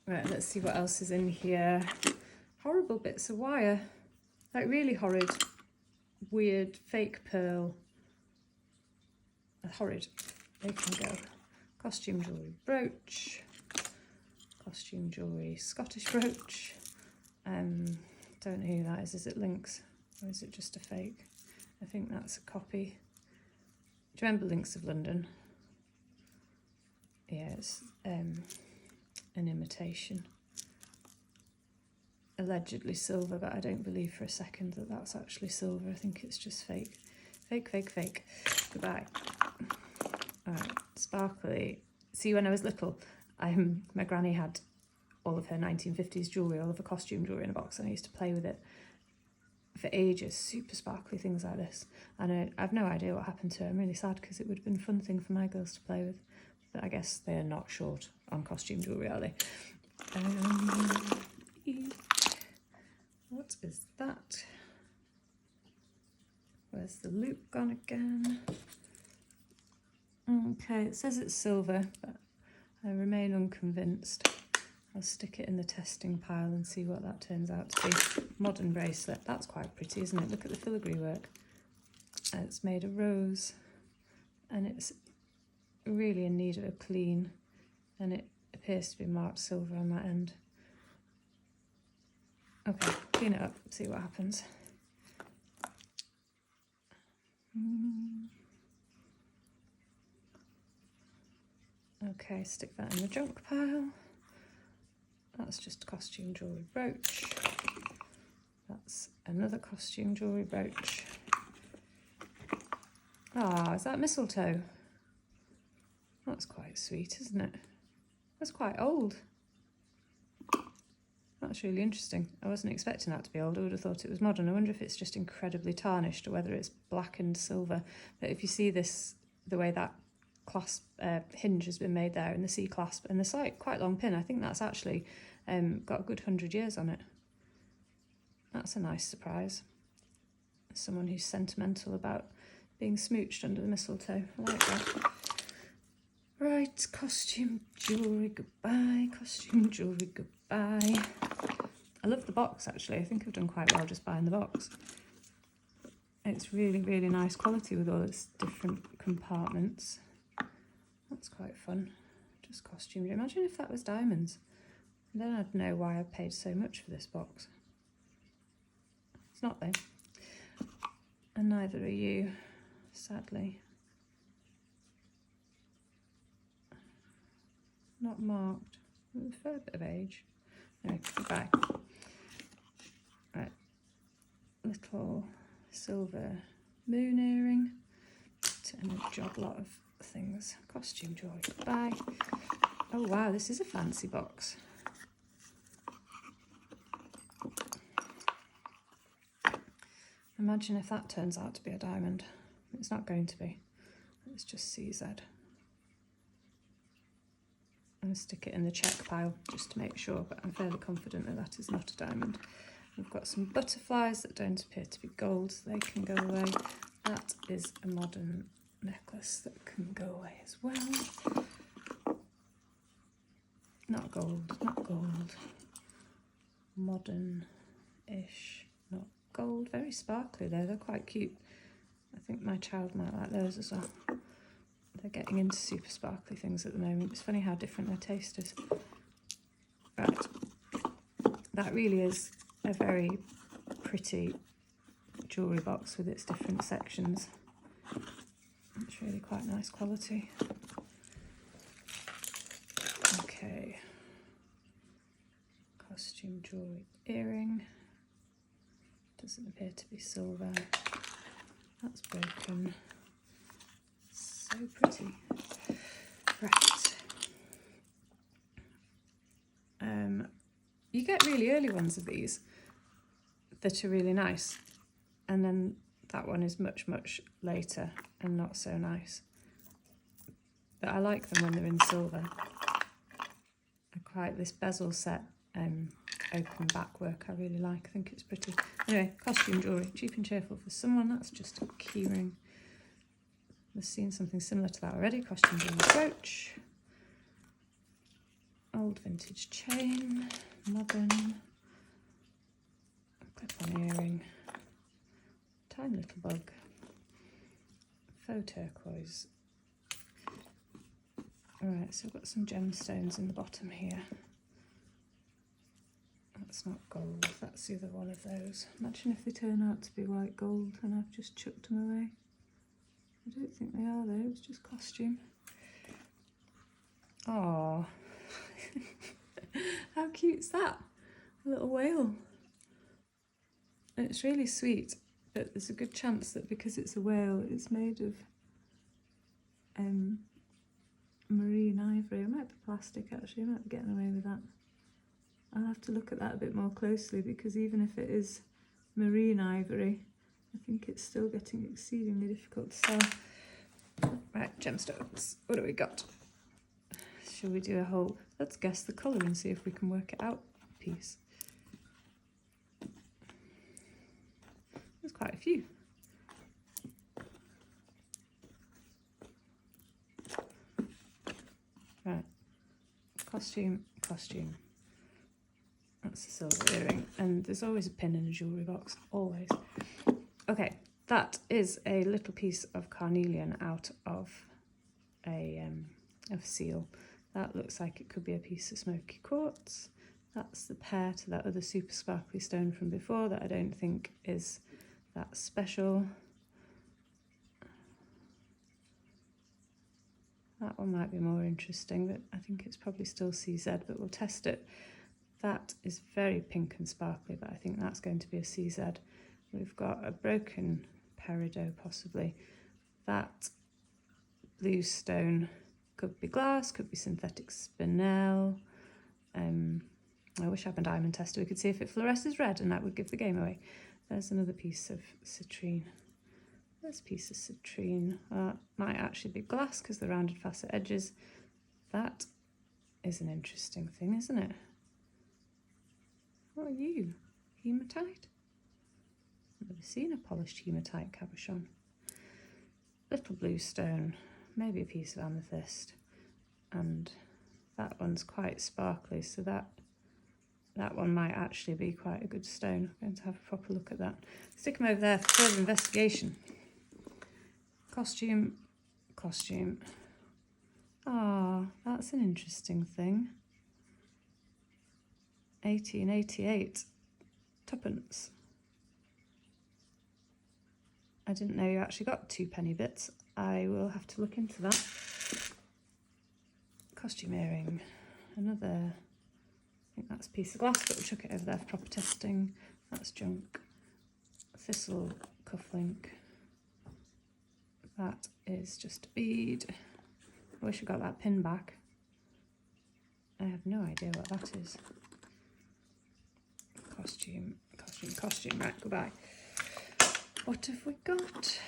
Right, let's see what else is in here. Horrible bits of wire. Like really horrid, weird, fake pearl. Horrid. They can go. Costume jewellery brooch. Costume jewellery Scottish brooch. Don't know who that is. Is it Lynx or is it just a fake? I think that's a copy. Do you remember Lynx of London? Yeah, it's an imitation. Allegedly silver, but I don't believe for a second that that's actually silver. I think it's just fake. Fake, fake, fake. Goodbye. Alright, sparkly. See, when I was little, my granny had all of her 1950s jewellery, all of her costume jewellery in a box, and I used to play with it for ages. Super sparkly things like this. And I've no idea what happened to her. I'm really sad because it would have been a fun thing for my girls to play with. But I guess they're not short on costume jewellery, are they? What is that? Where's the loop gone again? Okay, it says it's silver, but I remain unconvinced. I'll stick it in the testing pile and see what that turns out to be. Modern bracelet, that's quite pretty, isn't it? Look at the filigree work. It's made of rose, and it's really in need of a clean, and it appears to be marked silver on that end. Okay, clean it up, see what happens. Okay, stick that in the junk pile. That's just a costume jewellery brooch. That's another costume jewellery brooch. Ah, is that mistletoe? That's quite sweet, isn't it? That's quite old. That's really interesting. I wasn't expecting that to be old. I would have thought it was modern. I wonder if it's just incredibly tarnished or whether it's blackened silver. But if you see this, the way that clasp hinge has been made there, and the C-clasp, and the quite long pin, I think that's actually got a good 100 years on it. That's a nice surprise. Someone who's sentimental about being smooched under the mistletoe. I like that. Right, costume jewellery, goodbye. Costume jewellery, goodbye. I love the box, actually. I think I've done quite well just buying the box. It's really, really nice quality with all its different compartments. That's quite fun. Just costume. Imagine if that was diamonds. Then I'd know why I paid so much for this box. It's not though. And neither are you, sadly. Not marked. A fair bit of age. Anyway, goodbye. Right. Little silver moon earring. And a job lot of things. Costume jewellery. Goodbye. Oh wow, this is a fancy box. Imagine if that turns out to be a diamond. It's not going to be. It's just CZ. And stick it in the check pile just to make sure, but I'm fairly confident that that is not a diamond. We've got some butterflies that don't appear to be gold, so they can go away. That is a modern necklace that can go away as well. Not gold, not gold. Modern-ish, not gold. Very sparkly though, they're quite cute. I think my child might like those as well. They're getting into super sparkly things at the moment. It's funny how different their taste is. Right, that really is a very pretty jewellery box with its different sections. It's really quite nice quality. Okay, costume jewellery earring. Doesn't appear to be silver. That's broken. So pretty. Right. You get really early ones of these that are really nice, and then that one is much, much later and not so nice. But I like them when they're in silver. I quite this bezel set, open back work I really like. I think it's pretty. Anyway, costume jewellery, cheap and cheerful for someone. That's just a key ring. I've seen something similar to that already. Costume jewellery brooch. A old vintage chain, modern, clip-on earring, tiny little bug, faux turquoise. Alright, so I've got some gemstones in the bottom here. That's not gold, that's the other one of those. Imagine if they turn out to be white gold and I've just chucked them away. I don't think they are though, it's just costume. Oh, how cute's that? A little whale. And it's really sweet, but there's a good chance that because it's a whale, it's made of marine ivory. It might be plastic actually, I might be getting away with that. I'll have to look at that a bit more closely because even if it is marine ivory, I think it's still getting exceedingly difficult to sell. Right, gemstones, what do we got? Shall we do a whole, let's guess the colour and see if we can work it out piece. There's quite a few. Right, costume, costume. That's a silver earring, and there's always a pin in a jewellery box, always. Okay, that is a little piece of carnelian out of a seal. That looks like it could be a piece of smoky quartz. That's the pair to that other super sparkly stone from before that I don't think is that special. That one might be more interesting, but I think it's probably still CZ, but we'll test it. That is very pink and sparkly, but I think that's going to be a CZ. We've got a broken peridot, possibly. That blue stone could be glass, could be synthetic spinel. I wish I had a diamond tester. We could see if it fluoresces red, and that would give the game away. There's another piece of citrine. There's a piece of citrine. Might actually be glass because the rounded facet edges. That is an interesting thing, isn't it? What are you? Hematite? I've never seen a polished hematite cabochon. Little blue stone, maybe a piece of amethyst, and that one's quite sparkly, so that one might actually be quite a good stone. I'm going to have a proper look at that. Stick them over there for further investigation. Costume, costume. Ah, that's an interesting thing. 1888, twopence. I didn't know you actually got 2 penny bits. I will have to look into that. Costume earring, another, I think that's a piece of glass, but we'll chuck it over there for proper testing. That's junk. Thistle cufflink. That is just a bead. I wish I got that pin back. I have no idea what that is. Costume, costume, costume. Right, goodbye. What have we got?